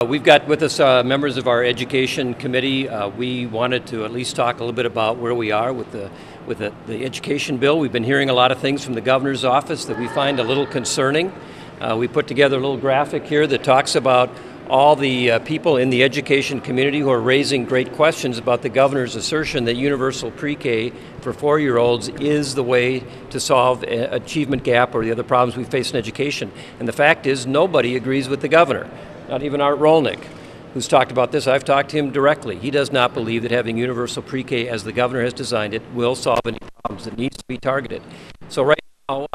We've got with us members of our education committee. We wanted to at least talk a little bit about where we are with the education bill. We've been hearing a lot of things from the governor's office that we find a little concerning. We put together a little graphic here that talks about all the people in the education community who are raising great questions about the governor's assertion that universal pre-K for 4-year-olds is the way to solve achievement gap or the other problems we face in education. And the fact is, nobody agrees with the governor. Not even Art Rolnick, who's talked about this. I've talked to him directly. He does not believe that having universal pre-K as the governor has designed it will solve any problems. It needs to be targeted. So right now,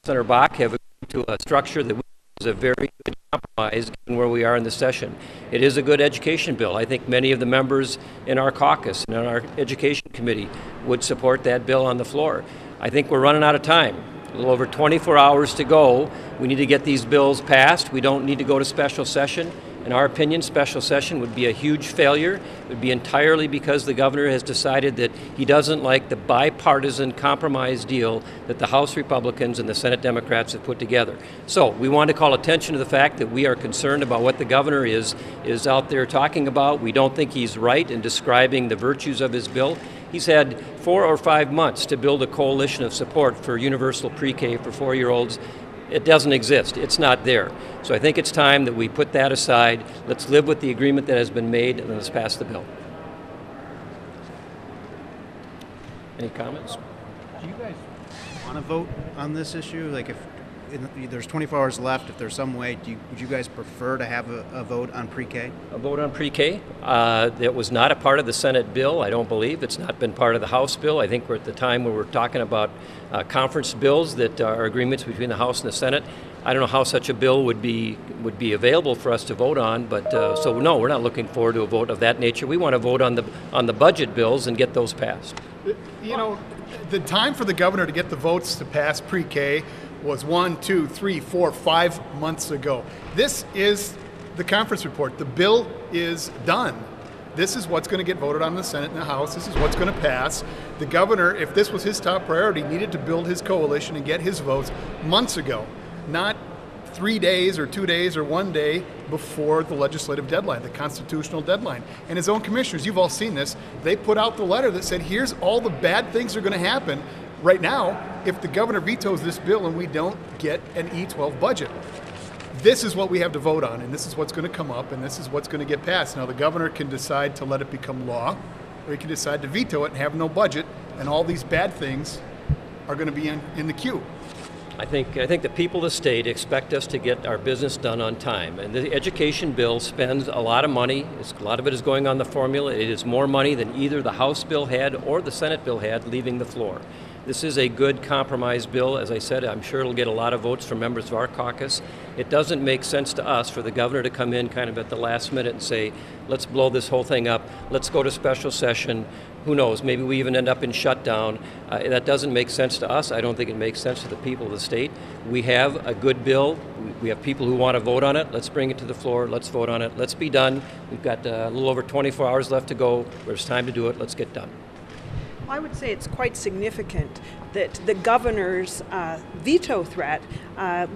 Senator Bach have agreed to a structure that is a very good compromise given where we are in the session. It is a good education bill. I think many of the members in our caucus and in our education committee would support that bill on the floor. I think we're running out of time. A little over 24 hours to go. We need to get these bills passed. We don't need to go to special session. In our opinion, special session would be a huge failure. It would be entirely because the governor has decided that he doesn't like the bipartisan compromise deal that the House Republicans and the Senate Democrats have put together. So we want to call attention to the fact that we are concerned about what the governor is out there talking about. We don't think he's right in describing the virtues of his bill. He's had 4 or 5 months to build a coalition of support for universal pre-K for 4-year-olds. It doesn't exist. It's not there. So I think it's time that we put that aside. Let's live with the agreement that has been made, and let's pass the bill. Any comments? Do you guys want to vote on this issue? Like, if there's 24 hours left, if there's some way, would you guys prefer to have a vote on pre-K? A vote on pre-K? That was not a part of the Senate bill, I don't believe. It's not been part of the House bill. I think we're at the time where we're talking about conference bills that are agreements between the House and the Senate. I don't know how such a bill would be available for us to vote on, but so no, we're not looking forward to a vote of that nature. We want to vote on the budget bills and get those passed. You know, the time for the governor to get the votes to pass pre-K was 1, 2, 3, 4, 5 months ago. This is the conference report. The bill is done. This is what's going to get voted on in the Senate and the House. This is what's going to pass. The governor, if this was his top priority, needed to build his coalition and get his votes months ago, not 3 days or 2 days or 1 day before the legislative deadline, the constitutional deadline. And his own commissioners, you've all seen this, they put out the letter that said, here's all the bad things that are going to happen right now if the governor vetoes this bill and we don't get an E12 budget. This is what we have to vote on, and this is what's going to come up, and this is what's going to get passed. Now, the governor can decide to let it become law, or he can decide to veto it and have no budget, and all these bad things are going to be in the queue. I think the people of the state expect us to get our business done on time. And the education bill spends a lot of money. A lot of it is going on the formula. It is more money than either the House bill had or the Senate bill had leaving the floor. This is a good compromise bill. As I said, I'm sure it'll get a lot of votes from members of our caucus. It doesn't make sense to us for the governor to come in kind of at the last minute and say, let's blow this whole thing up, let's go to special session. Who knows, maybe we even end up in shutdown. That doesn't make sense to us. I don't think it makes sense to the people of the state. We have a good bill. We have people who want to vote on it. Let's bring it to the floor. Let's vote on it. Let's be done. We've got a little over 24 hours left to go. There's time to do it. Let's get done. I would say it's quite significant that the governor's veto threat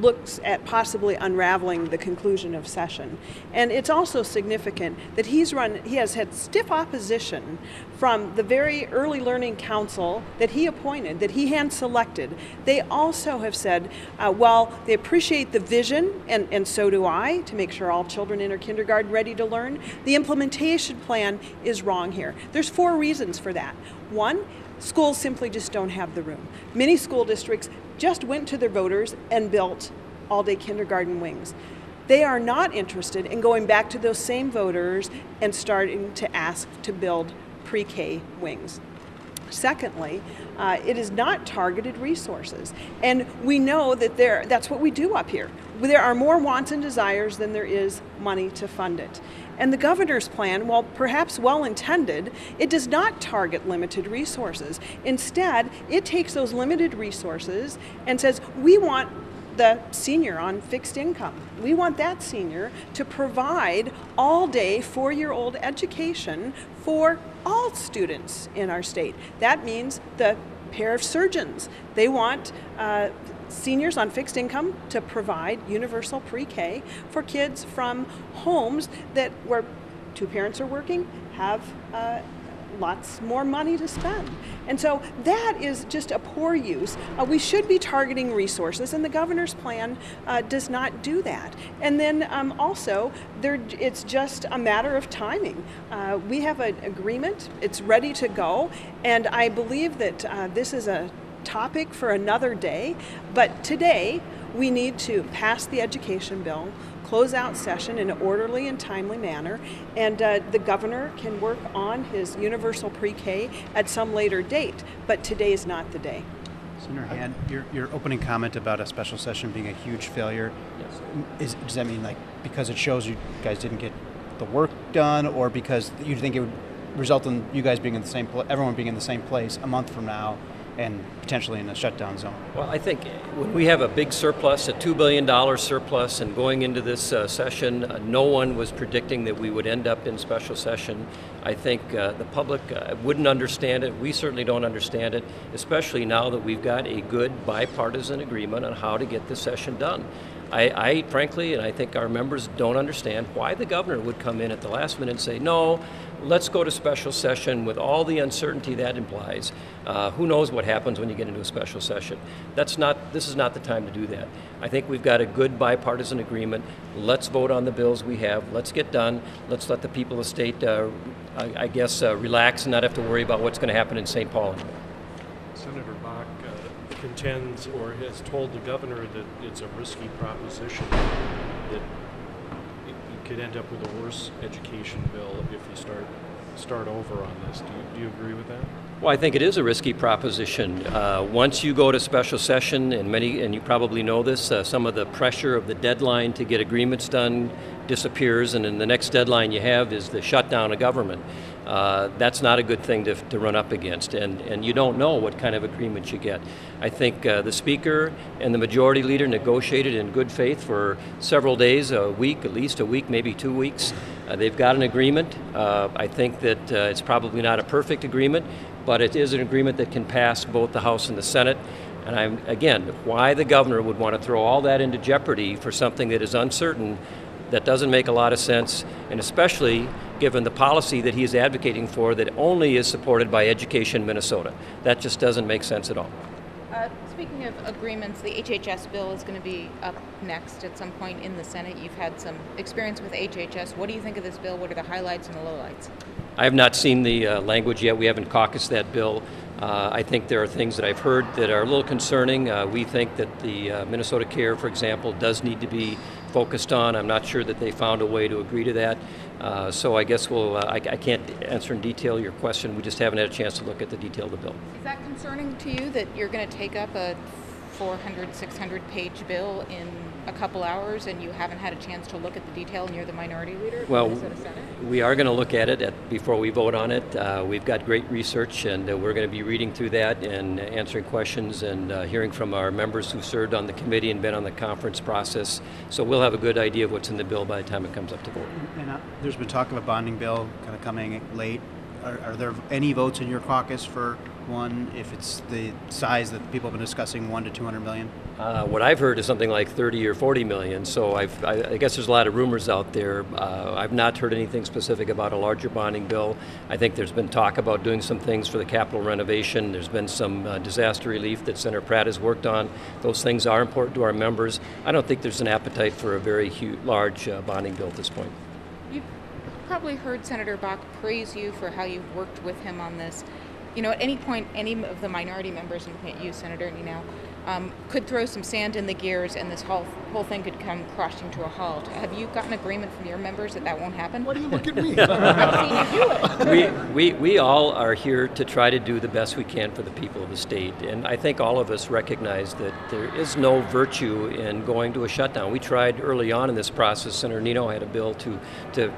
looks at possibly unraveling the conclusion of session. And it's also significant that he has had stiff opposition from the very early learning council that he appointed, that he hand-selected. They also have said, while they appreciate the vision, and so do I, to make sure all children enter kindergarten ready to learn, the implementation plan is wrong here. There's 4 reasons for that. 1, schools simply just don't have the room. Many school districts just went to their voters and built all-day kindergarten wings. They are not interested in going back to those same voters and starting to ask to build pre-K wings. Secondly, it is not targeted resources. And we know that that's what we do up here. There are more wants and desires than there is money to fund it. And the governor's plan, while perhaps well-intended, it does not target limited resources. Instead, it takes those limited resources and says, we want the senior on fixed income. We want that senior to provide all-day 4-year-old education for all students in our state. That means the pair of surgeons. They want seniors on fixed income to provide universal pre-K for kids from homes that where two parents are working, have lots more money to spend. And so that is just a poor use. We should be targeting resources, and the governor's plan does not do that. And then also, it's just a matter of timing. We have an agreement, it's ready to go, and I believe that this is a topic for another day, but today we need to pass the education bill, close out session in an orderly and timely manner, and the governor can work on his universal pre-K at some later date, but today is not the day. Senator Hand, your opening comment about a special session being a huge failure, does that mean like because it shows you guys didn't get the work done, or because you think it would result in you guys being in the same everyone being in the same place a month from now and potentially in a shutdown zone? Well, I think when we have a big surplus, a $2 billion surplus, and going into this session, no one was predicting that we would end up in special session. I think the public wouldn't understand it. We certainly don't understand it, especially now that we've got a good bipartisan agreement on how to get this session done. I frankly, and I think our members don't understand why the governor would come in at the last minute and say, no, let's go to special session with all the uncertainty that implies. Who knows what happens when you get into a special session? This is not the time to do that. I think we've got a good bipartisan agreement. Let's vote on the bills we have. Let's get done. Let's let the people of the state, relax and not have to worry about what's going to happen in St. Paul anymore. Senator Bach contends or has told the governor that it's a risky proposition, that you could end up with a worse education bill if you start over on this. Do you agree with that? Well, I think it is a risky proposition. Once you go to special session, and you probably know this, some of the pressure of the deadline to get agreements done disappears, and then the next deadline you have is the shutdown of government. That's not a good thing to run up against, and you don't know what kind of agreement you get. I think the Speaker and the Majority Leader negotiated in good faith for several days, a week, at least a week, maybe 2 weeks. They've got an agreement. I think that it's probably not a perfect agreement, but it is an agreement that can pass both the House and the Senate. And again, why the governor would want to throw all that into jeopardy for something that is uncertain, that doesn't make a lot of sense, and especially given the policy that he is advocating for that only is supported by Education Minnesota. That just doesn't make sense at all. Speaking of agreements, the HHS bill is going to be up next at some point in the Senate. You've had some experience with HHS. What do you think of this bill? What are the highlights and the lowlights? I have not seen the language yet. We haven't caucused that bill. I think there are things that I've heard that are a little concerning. We think that the Minnesota Care, for example, does need to be focused on. I'm not sure that they found a way to agree to that. So I guess I can't answer in detail your question. We just haven't had a chance to look at the detail of the bill. Is that concerning to you that you're going to take up a 400, 600-page bill in a couple hours and you haven't had a chance to look at the detail and you're the minority leader of the Minnesota Senate? We are going to look at it before we vote on it. We've got great research, and we're going to be reading through that and answering questions and hearing from our members who served on the committee and been on the conference process. So we'll have a good idea of what's in the bill by the time it comes up to vote. And there's been talk of a bonding bill kind of coming late. Are there any votes in your caucus for one, if it's the size that people have been discussing, $1 to $200 million? What I've heard is something like 30 or 40 million, so I guess there's a lot of rumors out there. I've not heard anything specific about a larger bonding bill. I think there's been talk about doing some things for the Capitol renovation. There's been some disaster relief that Senator Pratt has worked on. Those things are important to our members. I don't think there's an appetite for a very large bonding bill at this point. You've probably heard Senator Bach praise you for how you've worked with him on this. You know, at any point, any of the minority members, and you, Senator, could throw some sand in the gears and this whole thing could come crashing to a halt. Have you gotten agreement from your members that won't happen? Why do you look at me? I've seen you do it. We all are here to try to do the best we can for the people of the state, and I think all of us recognize that there is no virtue in going to a shutdown. We tried early on in this process. Senator Nino had a bill to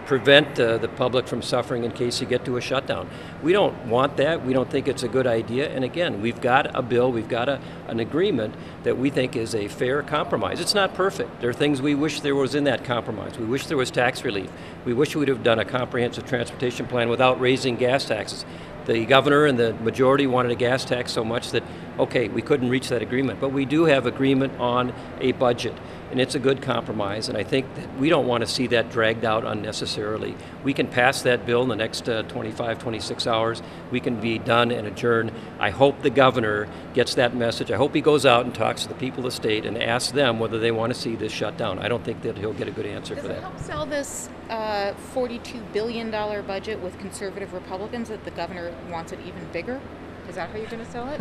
prevent the public from suffering in case you get to a shutdown. We don't want that. We don't think it's a good idea, and again, we've got a bill, we've got an agreement that we think is a fair compromise. It's not perfect. There are things we wish there was in that compromise. We wish there was tax relief. We wish we would have done a comprehensive transportation plan without raising gas taxes. The governor and the majority wanted a gas tax so much that, okay, we couldn't reach that agreement. But we do have agreement on a budget, and it's a good compromise, and I think that we don't want to see that dragged out unnecessarily. We can pass that bill in the next 25, 26 hours. We can be done and adjourn. I hope the governor gets that message. I hope he goes out and talks to the people of the state and asks them whether they want to see this shut down. I don't think that he'll get a good answer Does for it that. help sell this $42 billion budget with conservative Republicans that the governor wants it even bigger? Is that how you're going to sell it?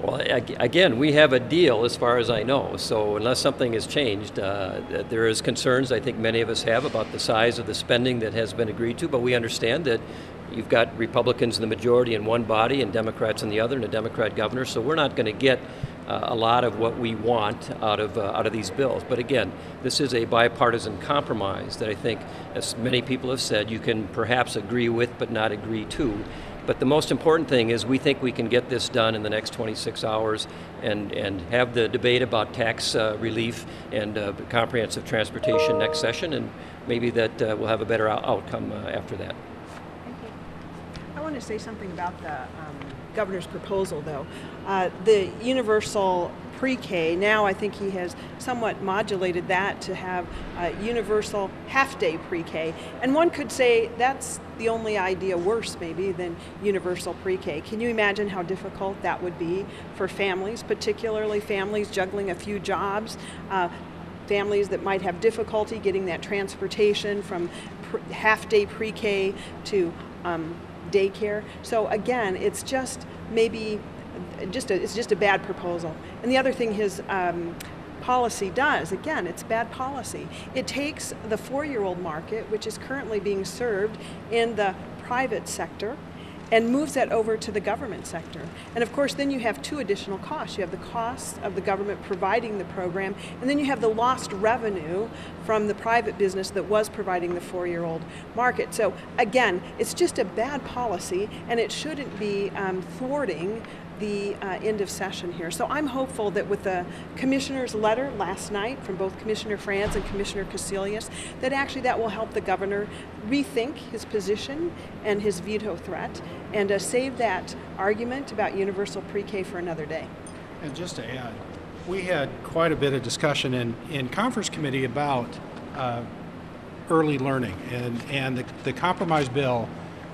Well, again, we have a deal as far as I know, so unless something has changed, there is concerns I think many of us have about the size of the spending that has been agreed to, but we understand that you've got Republicans in the majority in one body and Democrats in the other, and a Democrat governor, so we're not going to get a lot of what we want out of these bills. But again, this is a bipartisan compromise that I think, as many people have said, you can perhaps agree with but not agree to. But the most important thing is we think we can get this done in the next 26 hours and have the debate about tax relief and comprehensive transportation next session, and maybe that we'll have a better outcome after that. I want to say something about the governor's proposal, though. The universal pre-K, now I think he has somewhat modulated that to have universal half-day pre-K. And one could say that's the only idea worse, maybe, than universal pre-K. Can you imagine how difficult that would be for families, particularly families juggling a few jobs, families that might have difficulty getting that transportation from half-day pre-K to daycare? So again, it's just maybe it's just a bad proposal. And the other thing his policy does, again, it's bad policy. It takes the 4-year-old market, which is currently being served in the private sector, and moves that over to the government sector. And of course, then you have two additional costs. You have the costs of the government providing the program, and then you have the lost revenue from the private business that was providing the 4-year-old market. So again, it's just a bad policy, and it shouldn't be thwarting the end of session here. So I'm hopeful that with the commissioner's letter last night from both Commissioner Franz and Commissioner Casilius, that actually that will help the governor rethink his position and his veto threat, and save that argument about universal pre-K for another day. And just to add, we had quite a bit of discussion in conference committee about early learning, and the compromise bill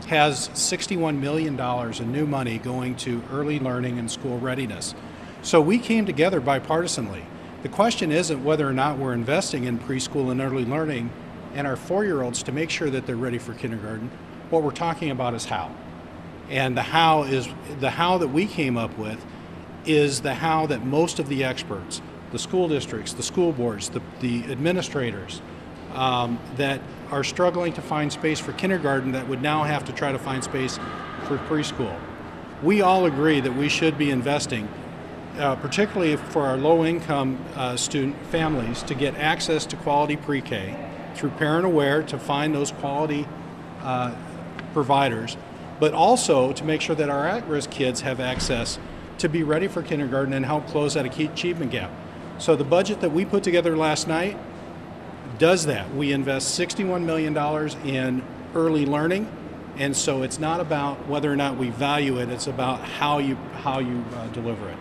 has $61 million in new money going to early learning and school readiness. So we came together bipartisanly. The question isn't whether or not we're investing in preschool and early learning and our 4-year-olds to make sure that they're ready for kindergarten. What we're talking about is how. And the how that we came up with is the how that most of the experts, the school districts, the school boards, the administrators, that are struggling to find space for kindergarten that would now have to try to find space for preschool. We all agree that we should be investing, particularly for our low-income student families, to get access to quality pre-K through Parent Aware to find those quality providers, but also to make sure that our at-risk kids have access to be ready for kindergarten and help close that achievement gap. So the budget that we put together last night does that. We invest $61 million in early learning, and so it's not about whether or not we value it, it's about how you deliver it.